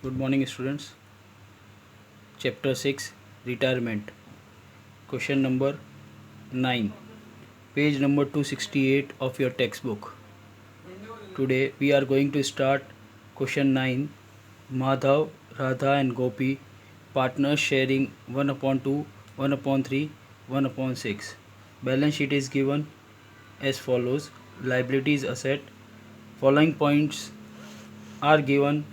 Good morning, students. Chapter 6 Retirement. Question number 9. Page number 268 of your textbook. Today we are going to start question 9. Madhav, Radha, and Gopi, partners sharing 1 upon 2, 1 upon 3, 1 upon 6. Balance sheet is given as follows. Liabilities asset. Following points are given.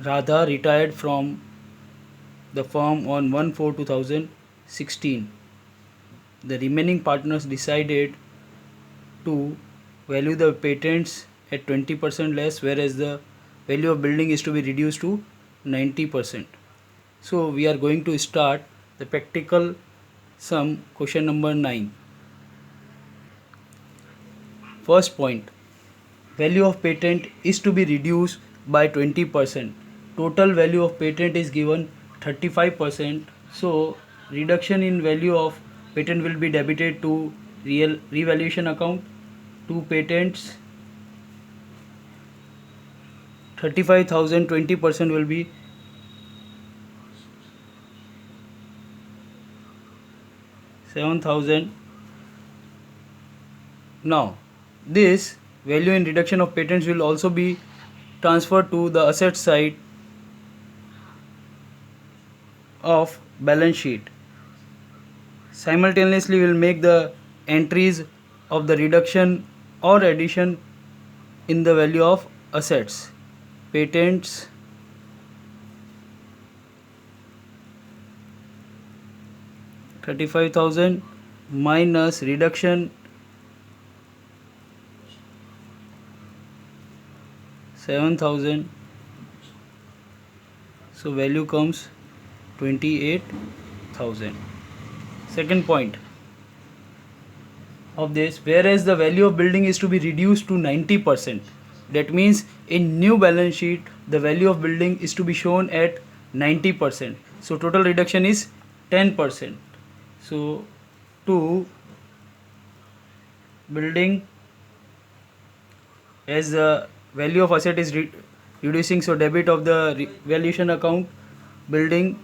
Radha retired from the firm on 1/4/2016. The remaining partners decided to value the patents at 20% less, whereas the value of building is to be reduced to 90%. So we are going to start the practical sum, question number 9. First point, value of patent is to be reduced by 20%. Total value of patent is given 35%. So reduction in value of patent will be debited to revaluation account. Two patents, 35,000, 20% will be 7,000. Now this value in reduction of patents will also be transferred to the asset side of balance sheet. Simultaneously we will make the entries of the reduction or addition in the value of assets. Patents, $35,000 minus reduction 7,000, so value comes 28,000. Second point of this, whereas the value of building is to be reduced to 90%. That means in new balance sheet the value of building is to be shown at 90%. So total reduction is 10%. So to building, as the value of asset is reducing, so debit of the valuation account. Building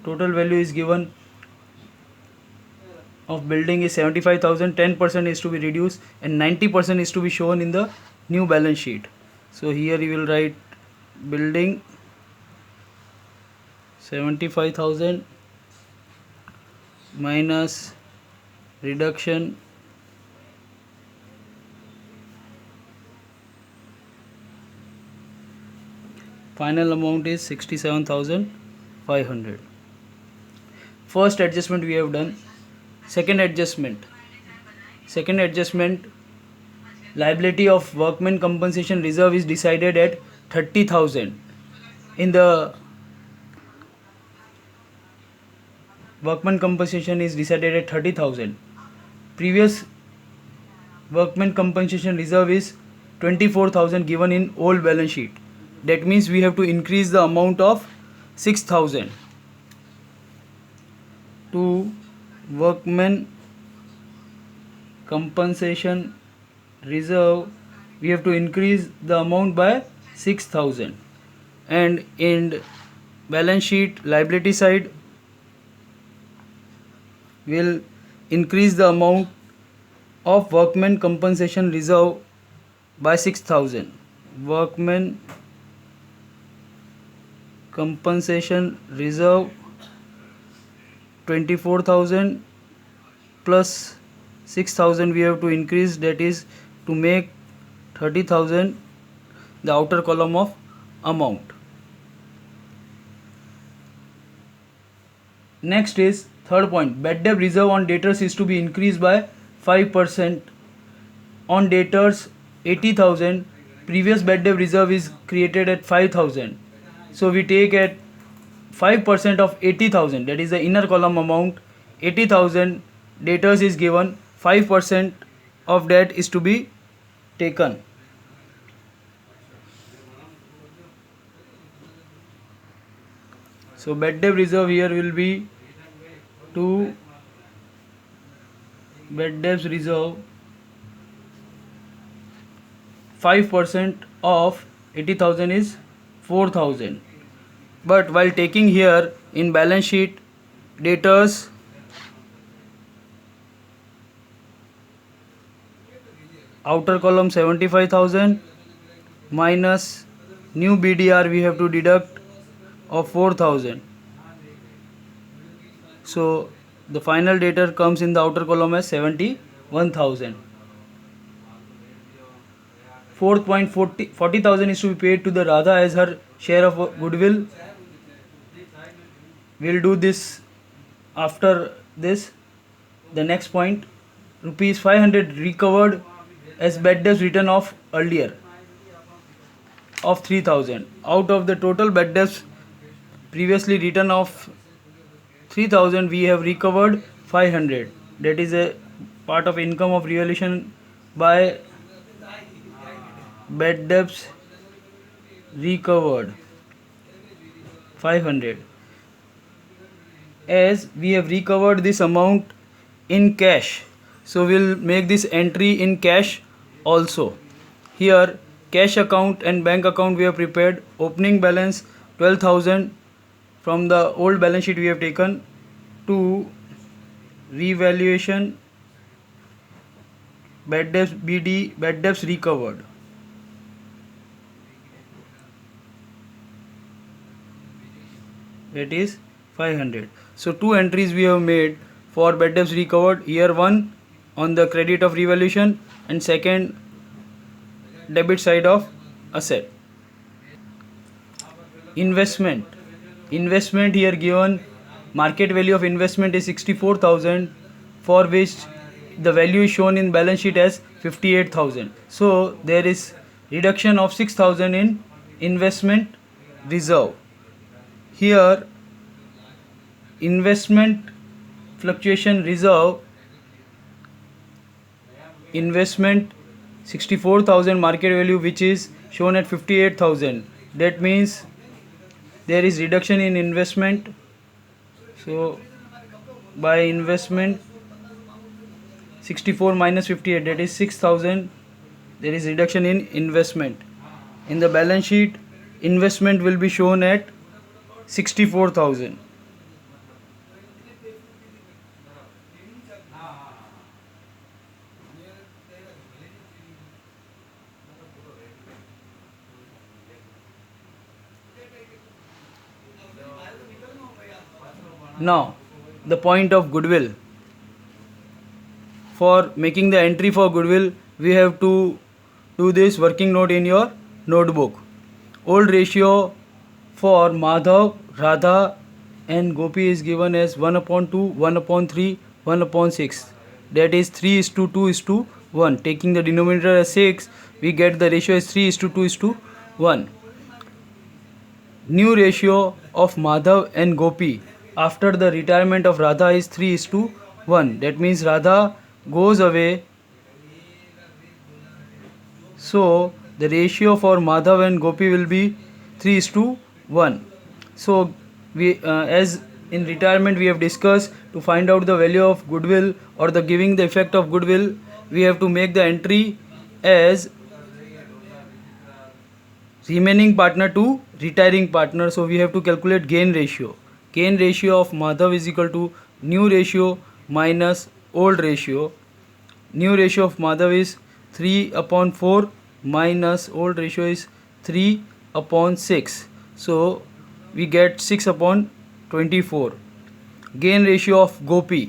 total value is given of building is 75,000, 10% is to be reduced and 90% is to be shown in the new balance sheet. So here you will write building 75,000 minus reduction final amount is 67,500. First adjustment we have done. Second adjustment, liability of workman compensation reserve is decided at 30,000. In the workman compensation is decided at 30,000. Previous workman compensation reserve is 24,000 given in old balance sheet. That means we have to increase the amount of 6,000 to workman compensation reserve. We have to increase the amount by 6,000, and in balance sheet liability side will increase the amount of workman compensation reserve by 6,000. Workman compensation reserve 24,000 plus 6,000 we have to increase, that is to make 30,000 the outer column of amount. Next is third point, bad debt reserve on debtors is to be increased by 5%. On debtors 80,000, previous bad debt reserve is created at 5,000, so we take at 5% of 80,000, that is the inner column amount. 80,000 debtors is given, 5% of that is to be taken. So bad debt reserve here will be to bad debts reserve 5% of 80,000 is 4,000. But while taking here in balance sheet, debtors outer column 75,000 minus new BDR we have to deduct of 4,000. So the final debtor comes in the outer column as 71,000. 40,000 is to be paid to the Radha as her share of goodwill. We'll do this after this. The next point, rupees 500 recovered as bad debts written off earlier of 3,000. Out of the total bad debts previously written off 3,000, we have recovered 500. That is a part of income of revaluation by bad debts recovered 500. As we have recovered this amount in cash, so we'll make this entry in cash also. Here cash account and bank account we have prepared. Opening balance 12,000 from the old balance sheet we have taken to revaluation bad debts BD bad debts recovered. That is 500. So two entries we have made for bad debts recovered. Year one on the credit of revaluation and second debit side of asset. Investment here given market value of investment is 64,000, for which the value is shown in balance sheet as 58,000. So there is reduction of 6,000 in investment reserve. Here investment fluctuation reserve, investment 64,000 market value which is shown at 58,000. That means there is reduction in investment. So by investment 64 minus 58, that is 6,000. There is reduction in investment. In the balance sheet, investment will be shown at 64,000. Now the point of goodwill. For making the entry for goodwill, we have to do this working note in your notebook. Old ratio for Madhav, Radha and Gopi is given as 1/2, 1/3, 1/6. That is 3:2:1. Taking the denominator as 6, we get the ratio as 3:2:1. New ratio of Madhav and Gopi after the retirement of Radha is 3:1. That means Radha goes away. So the ratio for Madhav and Gopi will be 3:1. So we as in retirement we have discussed, to find out the value of goodwill or the giving the effect of goodwill, we have to make the entry as remaining partner to retiring partner. So we have to calculate gain ratio. Gain ratio of Madhav is equal to new ratio minus old ratio. New ratio of Madhav is 3/4 minus old ratio is 3/6. So we get 6/24. Gain ratio of Gopi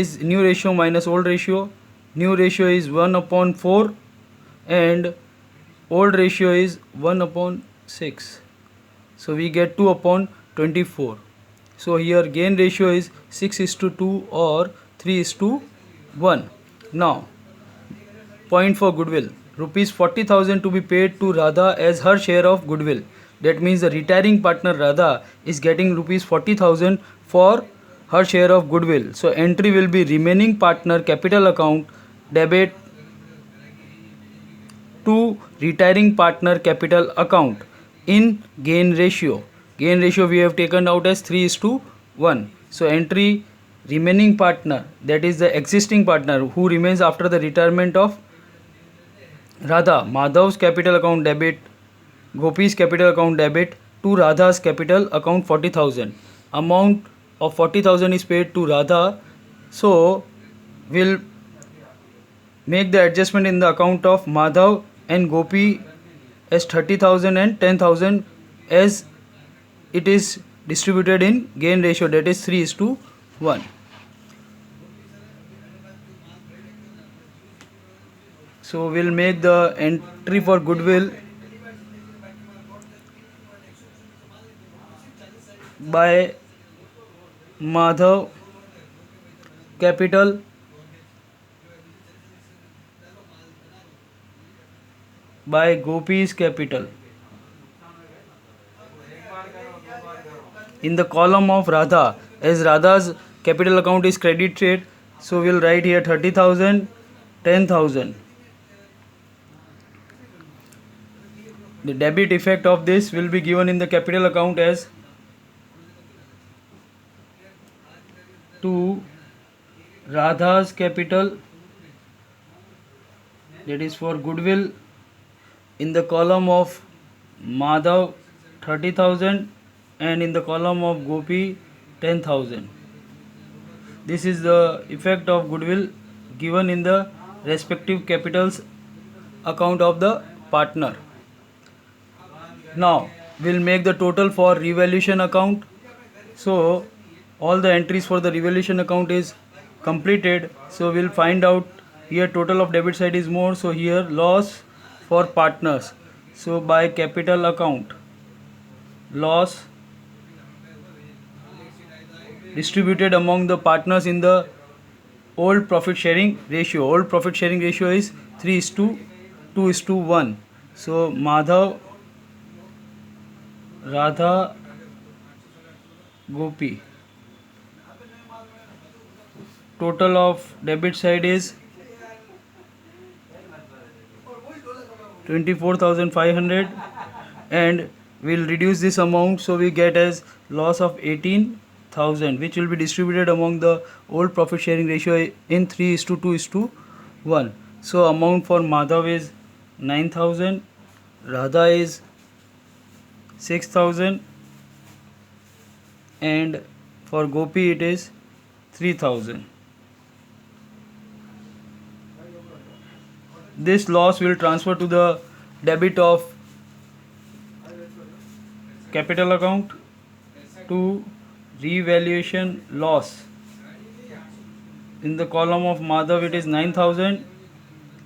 is new ratio minus old ratio. New ratio is 1/4 and old ratio is 1/6. So we get 2/24. So here gain ratio is 6:2 or 3:1. Now point for goodwill. Rupees 40,000 to be paid to Radha as her share of goodwill. That means the retiring partner Radha is getting rupees 40,000 for her share of goodwill. So entry will be remaining partner capital account debit to retiring partner capital account in gain ratio. Gain ratio we have taken out as 3:1. So entry remaining partner, that is the existing partner who remains after the retirement of Radha, Madhav's capital account debit Gopi's capital account debit to Radha's capital account 40,000. Amount of 40,000 is paid to Radha, so we'll make the adjustment in the account of Madhav and Gopi as 30,000 and 10,000 as it is distributed in gain ratio, that is 3:1. So we'll make the entry for goodwill by Madhav capital by Gopi's capital. In the column of Radha, as Radha's capital account is credited, so we'll write here 30,000, 10,000. The debit effect of this will be given in the capital account as to Radha's capital, that is for goodwill, in the column of Madhav 30,000 and in the column of Gopi 10,000. This is the effect of goodwill given in the respective capitals account of the partner. Now we'll make the total for revaluation account. So all the entries for the revaluation account is completed, so we'll find out here total of debit side is more, so here loss for partners, so by capital account loss distributed among the partners in the old profit sharing ratio. Old profit sharing ratio is 3:2:1. So Madhav, Radha, Gopi, total of debit side is 24,500 and we'll reduce this amount, so we get as loss of 18,000, which will be distributed among the old profit sharing ratio in 3:2:1. So amount for Madhav is 9,000, Radha is 6,000 and for Gopi it is 3,000. This loss will transfer to the debit of capital account to revaluation loss. In the column of Madhav it is 9,000,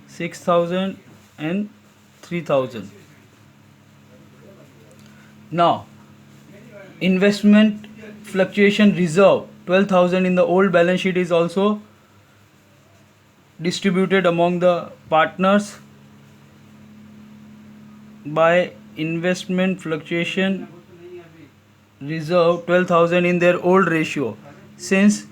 6,000 and 3,000. Now investment fluctuation reserve 12,000 in the old balance sheet is also distributed among the partners by investment fluctuation reserve 12,000 in their old ratio. Since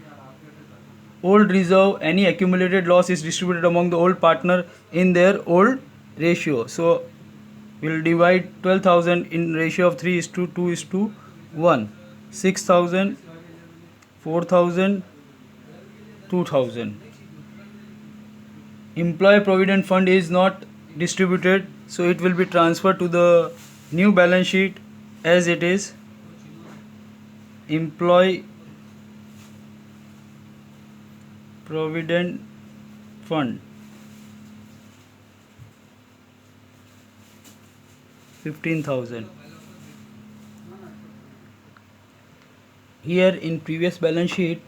old reserve, any accumulated loss is distributed among the old partner in their old ratio, so we'll divide 12,000 in ratio of 3:2:1. 6,000, 4,000, 2,000. Employee provident fund is not distributed, so it will be transferred to the new balance sheet as it is employee provident fund 15,000. Here in previous balance sheet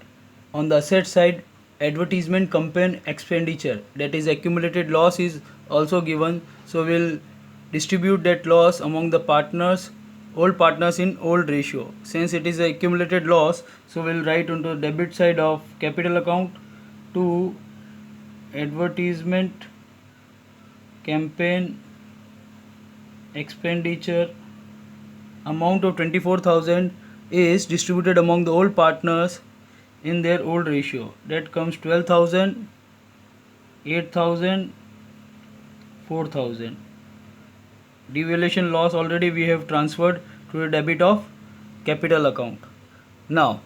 on the asset side, advertisement campaign expenditure, that is accumulated loss, is also given, so we'll distribute that loss among the partners, old partners in old ratio. Since it is a accumulated loss, so we'll write on the debit side of capital account to advertisement campaign expenditure amount of 24,000 is distributed among the old partners in their old ratio. That comes 12,000, 8,000, 4,000. Devaluation loss already we have transferred to the debit of capital account. Now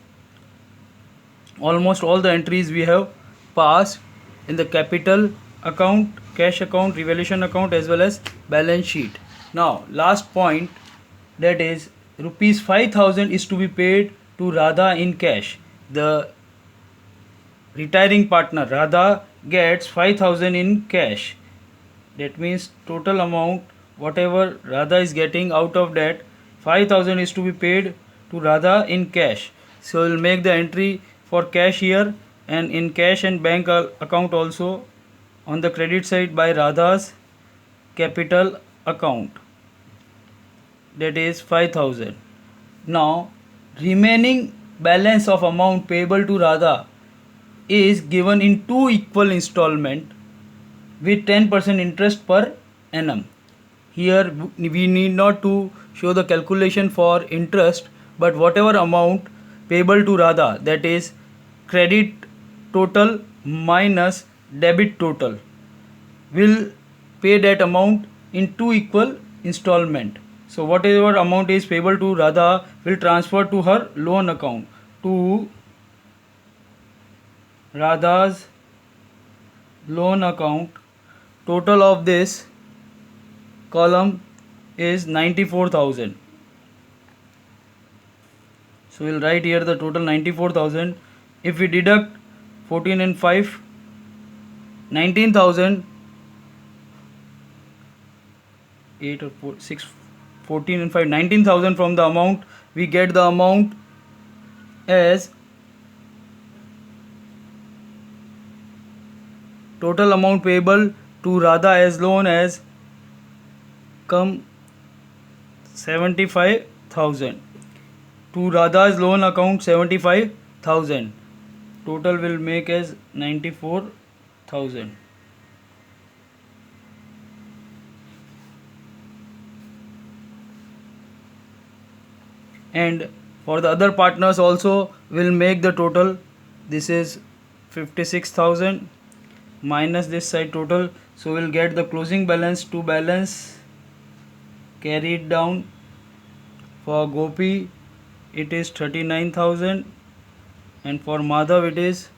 almost all the entries we have passed in the capital account, cash account, revaluation account as well as balance sheet. Now last point, that is rupees 5000 is to be paid to Radha in cash. The retiring partner Radha gets 5000 in cash. That means total amount whatever Radha is getting, out of that 5000 is to be paid to Radha in cash. So we'll make the entry for cash here, and in cash and bank account also on the credit side by Radha's capital account, that is 5000. Now remaining balance of amount payable to Radha is given in two equal installment with 10% interest per annum. Here we need not to show the calculation for interest, but whatever amount payable to Radha, that is credit total minus debit total, will pay that amount in two equal installment. So whatever amount is payable to Radha will transfer to her loan account, to Radha's loan account. Total of this column is 94,000. So we'll write here the total 94,000. If we deduct 14 and 5, 19,000, 8 or 4, 6, 14 and 5, 19,000 from the amount, we get the amount as total amount payable to Radha as loan as come 75,000. To Radha's loan account 75,000. Total will make as 94,000. And for the other partners also will make the total. This is 56,000 minus this side total. So we'll get the closing balance to balance carried down. For Gopi it is 39,000, and for Madhav it is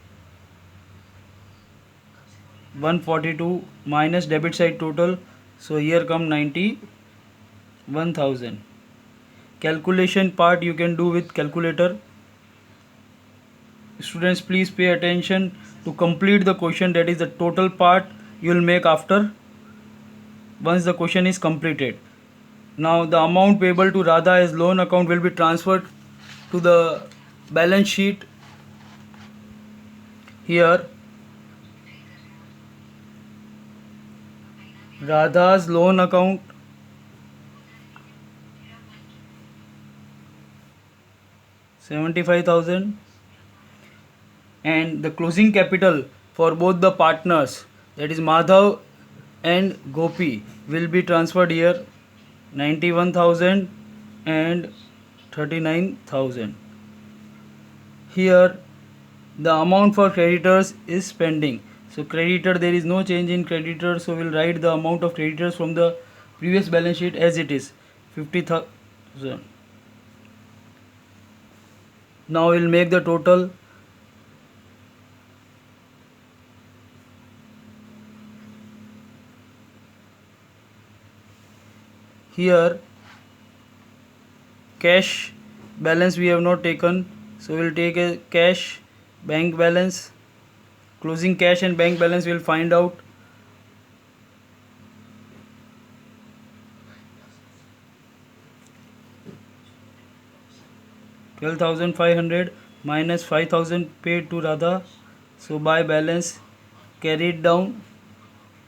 142 minus debit side total. So here come 91,000. Calculation part you can do with calculator. Students, please pay attention to complete the question, that is the total part you will make after once the question is completed. Now the amount payable to Radha as loan account will be transferred to the balance sheet. Here Radha's loan account, $75,000, and the closing capital for both the partners, that is Madhav and Gopi, will be transferred here, 91,000 and 39,000. Here the amount for creditors is pending. So creditor, there is no change in creditor, so we'll write the amount of creditors from the previous balance sheet as it is, 50,000. Now we'll make the total. Here cash balance we have not taken, so we'll take a cash bank balance. Closing cash and bank balance we'll find out. $12,500 minus 5,000 paid to Radha, so by balance carried down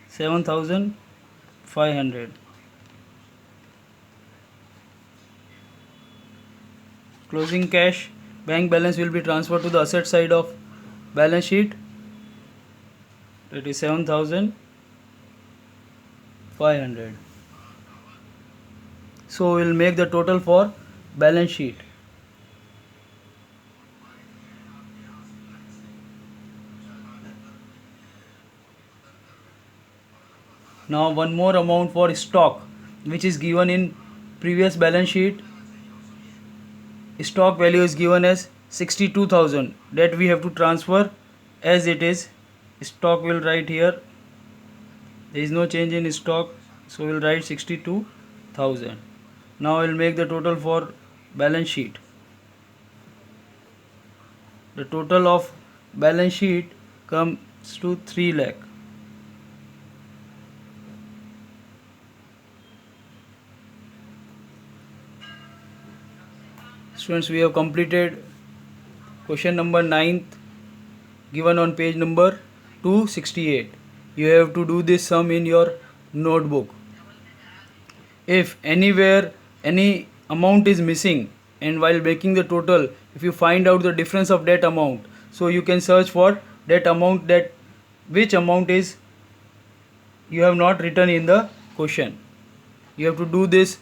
7,500. Closing cash bank balance will be transferred to the asset side of balance sheet, that is 7,500. So we'll make the total for balance sheet. Now one more amount for stock which is given in previous balance sheet. Stock value is given as 62,000, that we have to transfer as it is. Stock will write here, there is no change in stock, so we'll write 62 1000. Now I will make the total for balance sheet. The total of balance sheet comes to 3 lakh. Students, we have completed question number 9 given on page number 268. You have to do this sum in your notebook. If anywhere any amount is missing, and while making the total, if you find out the difference of that amount, so you can search for that amount, that which amount is you have not written in the question. You have to do this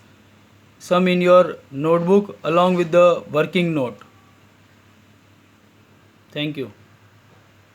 sum in your notebook along with the working note. Thank you.